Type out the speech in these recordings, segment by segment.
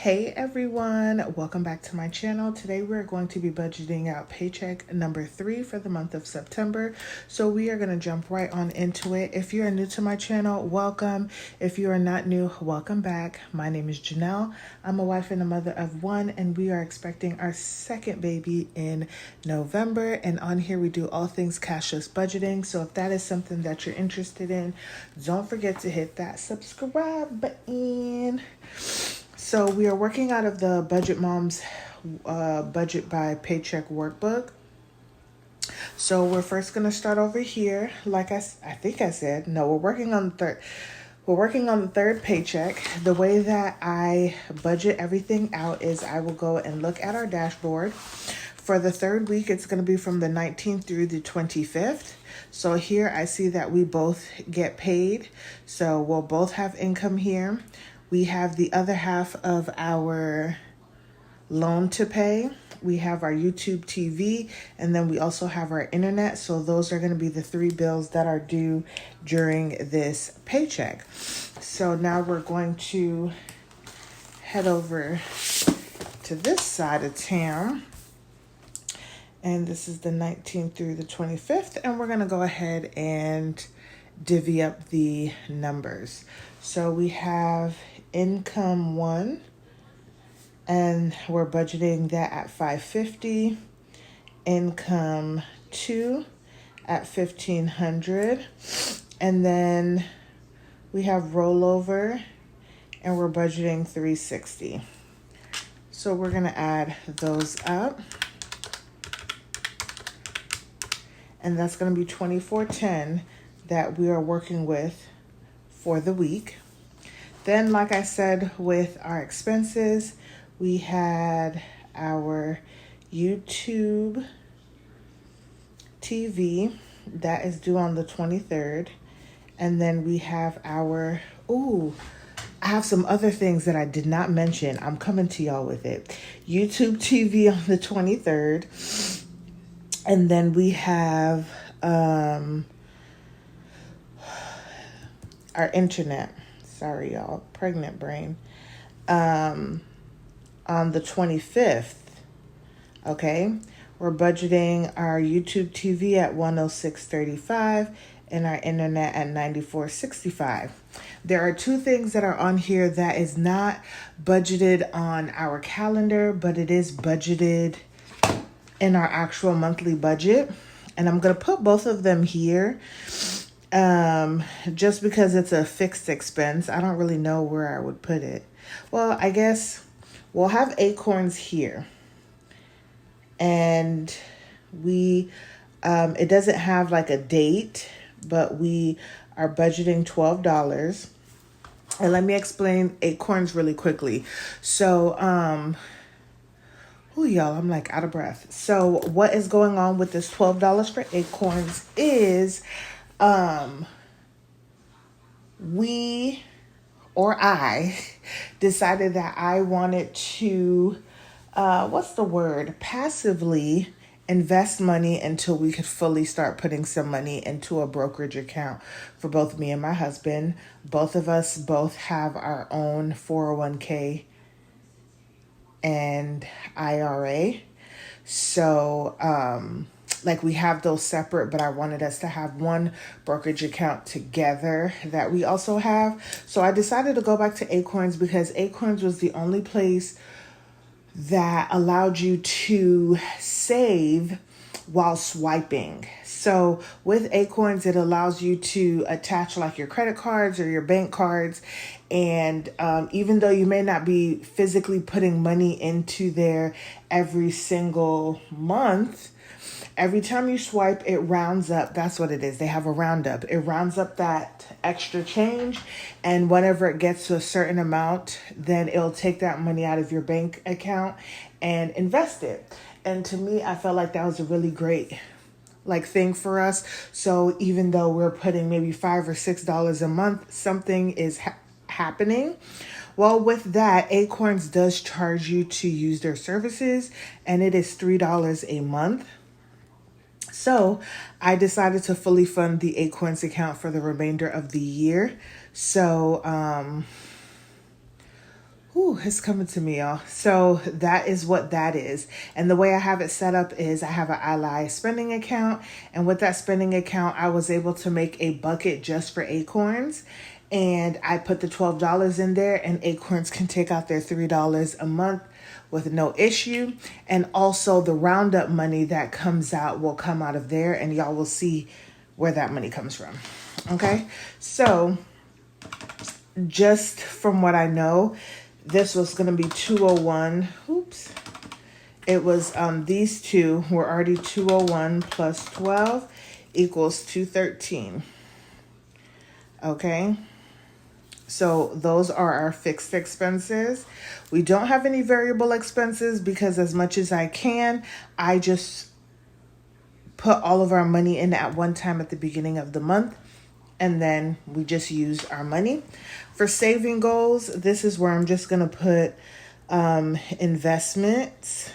Hey everyone, welcome back to my channel. Today we're going to be budgeting out paycheck number 3 for the month of September. So we are going to jump right on into it. If you are new to my channel, welcome. If you are not new, welcome back. My name is Janelle. I'm a wife and a mother of one, and we are expecting our second baby in November. And on here we do all things cashless budgeting. So if that is something that you're interested in, don't forget to hit that subscribe button. So we are working out of the Budget Moms Budget by Paycheck workbook. So we're first going to start over here. Like I think I said, no, we're working on the third. We're working on the third paycheck. The way that I budget everything out is I will go and look at our dashboard. For the third week, it's going to be from the 19th through the 25th. So here I see that we both get paid. So we'll both have income here. We have the other half of our loan to pay. We have our YouTube TV, and then we also have our internet. So those are going to be the 3 bills that are due during this paycheck. So now we're going to head over to this side of town. And this is the 19th through the 25th. And we're going to go ahead and divvy up the numbers. So we have income 1, and we're budgeting that at $550. Income 2 at $1,500, and then we have rollover, and we're budgeting $360. So we're gonna add those up, and that's gonna be $2,410 that we are working with for the week. Then, like I said, with our expenses, we had our YouTube TV that is due on the 23rd. And then we have our, I have some other things that I did not mention. I'm coming to y'all with it. YouTube TV on the 23rd. And then we have our internet. Sorry, y'all. Pregnant brain. On the 25th. Okay. We're budgeting our YouTube TV at $106.35 and our internet at $94.65. There are 2 things that are on here that is not budgeted on our calendar, but it is budgeted in our actual monthly budget. And I'm going to put both of them here. Just because it's a fixed expense. I don't really know where I would put it. Well, I guess we'll have Acorns here. And we, it doesn't have like a date, but we are budgeting $12. And let me explain Acorns really quickly. So, y'all, I'm like out of breath. So what is going on with this $12 for Acorns is, I decided that I wanted to, passively invest money until we could fully start putting some money into a brokerage account for both me and my husband. Both of us have our own 401k and IRA. So, we have those separate, but I wanted us to have one brokerage account together that we also have. So I decided to go back to Acorns because Acorns was the only place that allowed you to save while swiping. So with Acorns, it allows you to attach like your credit cards or your bank cards. And even though you may not be physically putting money into there every single month, every time you swipe, it rounds up. That's what it is. They have a roundup. It rounds up that extra change. And whenever it gets to a certain amount, then it'll take that money out of your bank account and invest it. And to me, I felt like that was a really great thing for us. So even though we're putting maybe $5 or $6 a month, something is happening. Well, with that, Acorns does charge you to use their services, and it is $3 a month. So I decided to fully fund the Acorns account for the remainder of the year. So, Ooh, it's coming to me, y'all. So that is what that is. And the way I have it set up is I have an Ally spending account. And with that spending account, I was able to make a bucket just for Acorns. And I put the $12 in there, and Acorns can take out their $3 a month with no issue. And also the roundup money that comes out will come out of there, and y'all will see where that money comes from. Okay, so just from what I know, this was going to be 201. Oops. It was these two were already 201 plus 12 equals 213. Okay. So those are our fixed expenses. We don't have any variable expenses because as much as I can, I just put all of our money in at one time at the beginning of the month. And then we just use our money. For saving goals, this is where I'm just going to put investments.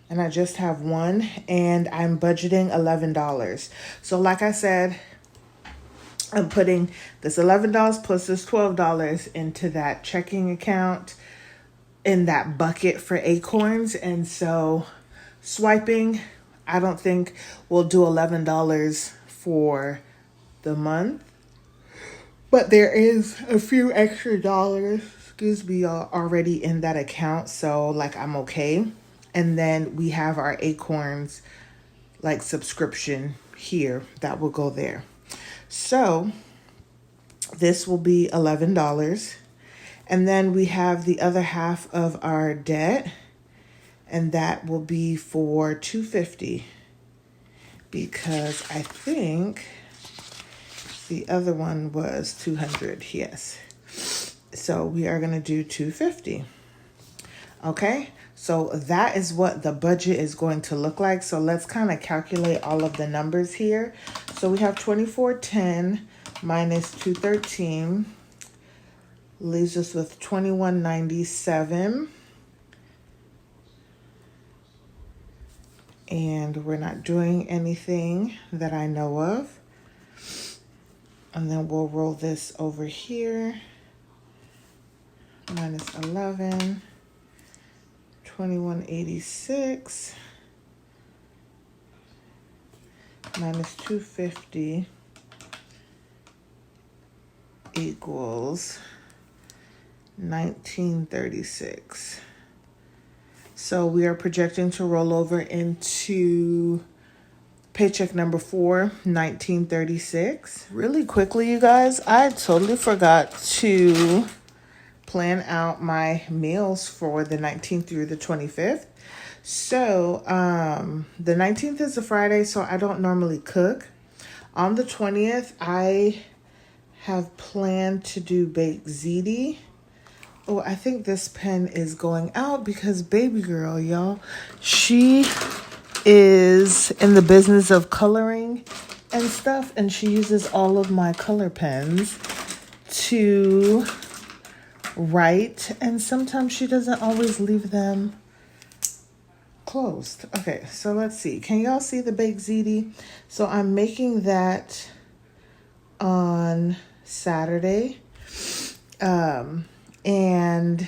And I just have one. And I'm budgeting $11. So like I said, I'm putting this $11 plus this $12 into that checking account in that bucket for Acorns. And so swiping, I don't think we'll do $11 for the month. But there is a few extra dollars, excuse me, y'all, already in that account. So like I'm okay. And then we have our Acorns like subscription here that will go there. So this will be $11. And then we have the other half of our debt, and that will be for $250 because I think the other one was $200. Yes. So we are going to do $250. Okay. So that is what the budget is going to look like. So let's kind of calculate all of the numbers here. So we have 2410 minus 213 leaves us with 2197. And we're not doing anything that I know of. And then we'll roll this over here. Minus 11. 2186 minus 250 equals 1936. So we are projecting to roll over into paycheck number 4, 1936. Really quickly, you guys, I totally forgot to plan out my meals for the 19th through the 25th. So the 19th is a Friday, so I don't normally cook. On the 20th, I have planned to do baked ziti. Oh, I think this pen is going out because baby girl, y'all, she is in the business of coloring and stuff, and she uses all of my color pens to write, and sometimes she doesn't always leave them closed. Okay, so let's see. Can y'all see the baked ziti? So I'm making that on Saturday. And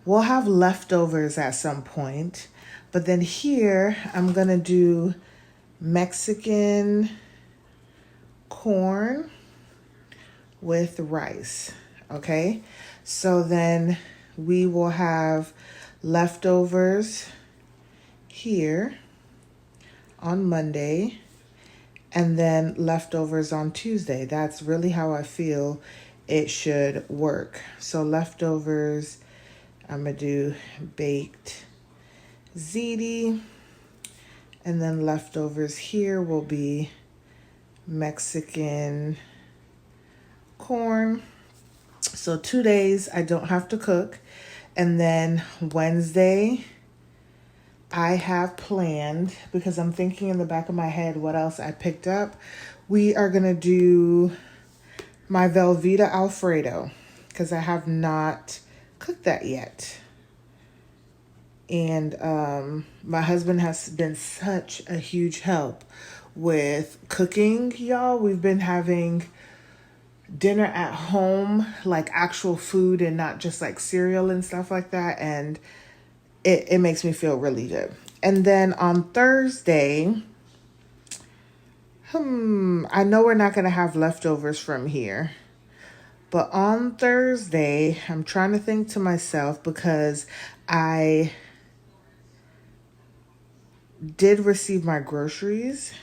we'll have leftovers at some point. But then here, I'm going to do Mexican corn with rice. Okay? So then we will have leftovers here on Monday and then leftovers on Tuesday. That's really how I feel it should work. So leftovers, I'm going to do baked ziti, and then leftovers here will be Mexican corn. So 2 days I don't have to cook. And then Wednesday I have planned, because I'm thinking in the back of my head what else I picked up. We are going to do my Velveeta Alfredo because I have not cooked that yet. And my husband has been such a huge help with cooking, y'all. We've been having dinner at home, like actual food and not just like cereal and stuff like that. And it makes me feel really good. And then on Thursday, I know we're not going to have leftovers from here. But on Thursday, I'm trying to think to myself because I did receive my groceries.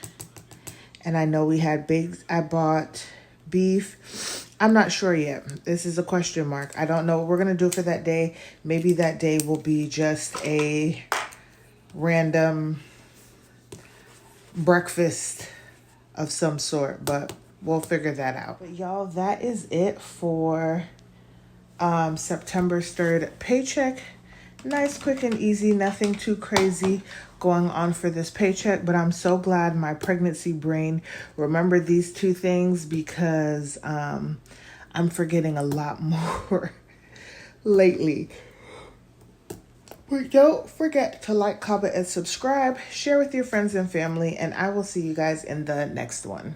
And I know we had I bought beef. I'm not sure yet. This is a question mark. I don't know what we're going to do for that day. Maybe that day will be just a random breakfast of some sort, but we'll figure that out. But y'all, that is it for September's third paycheck. Nice, quick, and easy. Nothing too crazy going on for this paycheck, but I'm so glad my pregnancy brain remembered these two things because I'm forgetting a lot more lately. But don't forget to like, comment, and subscribe. Share with your friends and family, and I will see you guys in the next one.